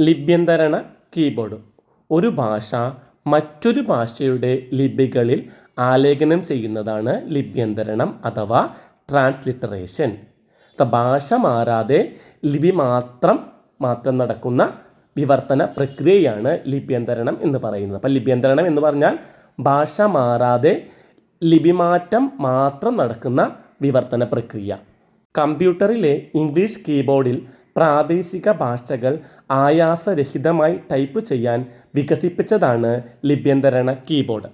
ലിപ്യന്തരണ keyboard. ഒരു ഭാഷ മറ്റൊരു ഭാഷയുടെ ലിപികളിൽ ആലേഖനം ചെയ്യുന്നതാണ് ലിപ്യന്തരണം അഥവാ ട്രാൻസ്ലിറ്ററേഷൻ. ഭാഷ മാറാതെ ലിപി മാത്രം നടക്കുന്ന വിവർത്തന പ്രക്രിയയാണ് ലിപ്യന്തരണം എന്ന് പറയുന്നത്. അപ്പം ലിപ്യന്തരണം എന്ന് പറഞ്ഞാൽ ഭാഷ മാറാതെ ലിപിമാറ്റം മാത്രം നടക്കുന്ന വിവർത്തന പ്രക്രിയ. കമ്പ്യൂട്ടറിലെ ഇംഗ്ലീഷ് കീബോർഡിൽ പ്രാദേശിക ഭാഷകൾ ആയാസരഹിതമായി ടൈപ്പ് ചെയ്യാൻ വികസിപ്പിച്ചതാണ് ലിപ്യന്തരണ കീബോർഡ്.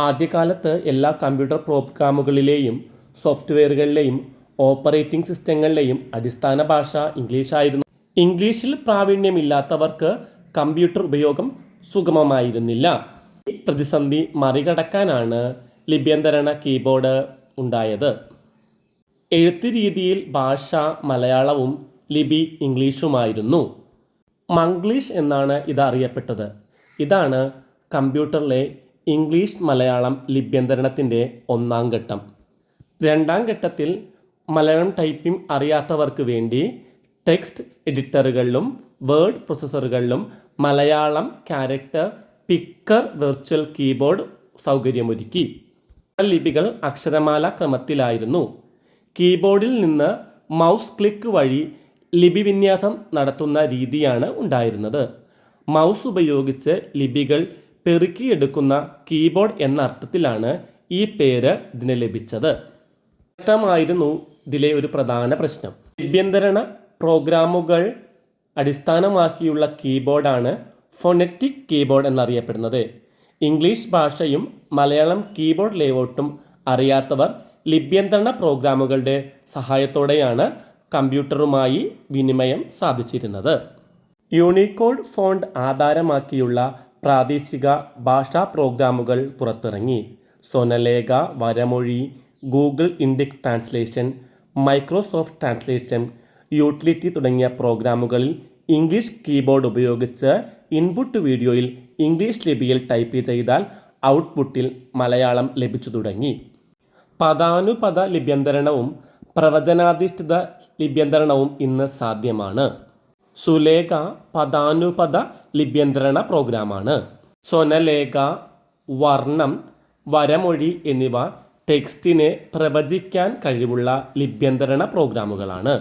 ആദ്യകാലത്ത് എല്ലാ കമ്പ്യൂട്ടർ പ്രോഗ്രാമുകളിലെയും സോഫ്റ്റ്വെയറുകളിലെയും ഓപ്പറേറ്റിംഗ് സിസ്റ്റങ്ങളിലെയും അടിസ്ഥാന ഭാഷ ഇംഗ്ലീഷായിരുന്നു. ഇംഗ്ലീഷിൽ പ്രാവീണ്യമില്ലാത്തവർക്ക് കമ്പ്യൂട്ടർ ഉപയോഗം സുഗമമായിരുന്നില്ല. ഈ പ്രതിസന്ധി മറികടക്കാനാണ് ലിപ്യന്തരണ കീബോർഡ് ഉണ്ടായത്. എഴുത്ത് രീതിയിൽ ഭാഷ മലയാളവും ലിപി ഇംഗ്ലീഷുമായിരുന്നു. മംഗ്ലീഷ് എന്നാണ് ഇത് അറിയപ്പെട്ടത്. ഇതാണ് കമ്പ്യൂട്ടറിലെ ഇംഗ്ലീഷ് മലയാളം ലിപ്യന്തരണത്തിൻ്റെ ഒന്നാം ഘട്ടം. രണ്ടാം ഘട്ടത്തിൽ മലയാളം ടൈപ്പിംഗ് അറിയാത്തവർക്ക് വേണ്ടി ടെക്സ്റ്റ് എഡിറ്ററുകളിലും വേർഡ് പ്രോസസ്സറുകളിലും Malayalam character picker virtual keyboard സൗകര്യമൊരുക്കി. ലിപികൾ അക്ഷരമാല ക്രമത്തിലായിരുന്നു. കീബോർഡിൽ നിന്ന് മൗസ് ക്ലിക്ക് വഴി ലിപി വിന്യാസം നടത്തുന്ന രീതിയാണ് ഉണ്ടായിരുന്നത്. മൗസ് ഉപയോഗിച്ച് ലിപികൾ പെറുക്കിയെടുക്കുന്ന കീബോർഡ് എന്ന അർത്ഥത്തിലാണ് ഈ പേര് ഇതിന് ലഭിച്ചത്. ഇഷ്ടമായിരുന്നു ഇതിലെ ഒരു പ്രധാന പ്രശ്നം. ലിപ്യന്തരണ പ്രോഗ്രാമുകൾ അടിസ്ഥാനമാക്കിയുള്ള കീബോർഡാണ് ഫോണറ്റിക് കീബോർഡ് എന്നറിയപ്പെടുന്നത്. ഇംഗ്ലീഷ് ഭാഷയും മലയാളം കീബോർഡ് ലേഔട്ടും അറിയാത്തവർ ലിപ്യന്തരണ പ്രോഗ്രാമുകളുടെ സഹായത്തോടെയാണ് കമ്പ്യൂട്ടറുമായി വിനിമയം സാധിച്ചിരുന്നത്. യൂണിക്കോഡ് ഫോണ്ട് ആധാരമാക്കിയുള്ള പ്രാദേശിക ഭാഷാ പ്രോഗ്രാമുകൾ പുറത്തിറങ്ങി. Swanalekha, Varamozhi, Google Indic translation, Microsoft translation, utility തുടങ്ങിയ പ്രോഗ്രാമുകളിൽ ഇംഗ്ലീഷ് കീബോർഡ് ഉപയോഗിച്ച് ഇൻപുട്ട് വീഡിയോയിൽ ഇംഗ്ലീഷ് ലിപിയിൽ ടൈപ്പ് ചെയ്താൽ ഔട്ട്പുട്ടിൽ മലയാളം ലഭിച്ചു തുടങ്ങി. പദാനുപദ ലിപ്യന്തരണവും പ്രവചനാധിഷ്ഠിത ലിപ്യന്തരണവും ഇന്ന് സാധ്യമാണ്. സുലേഖ പദാനുപദ ലിപ്യന്തരണ പ്രോഗ്രാമാണ്. സ്വനലേഖ, വർണ്ണം, വരമൊഴി എന്നിവ ടെക്സ്റ്റിനെ പ്രവചിക്കാൻ കഴിവുള്ള ലിപ്യന്തരണ പ്രോഗ്രാമുകളാണ്.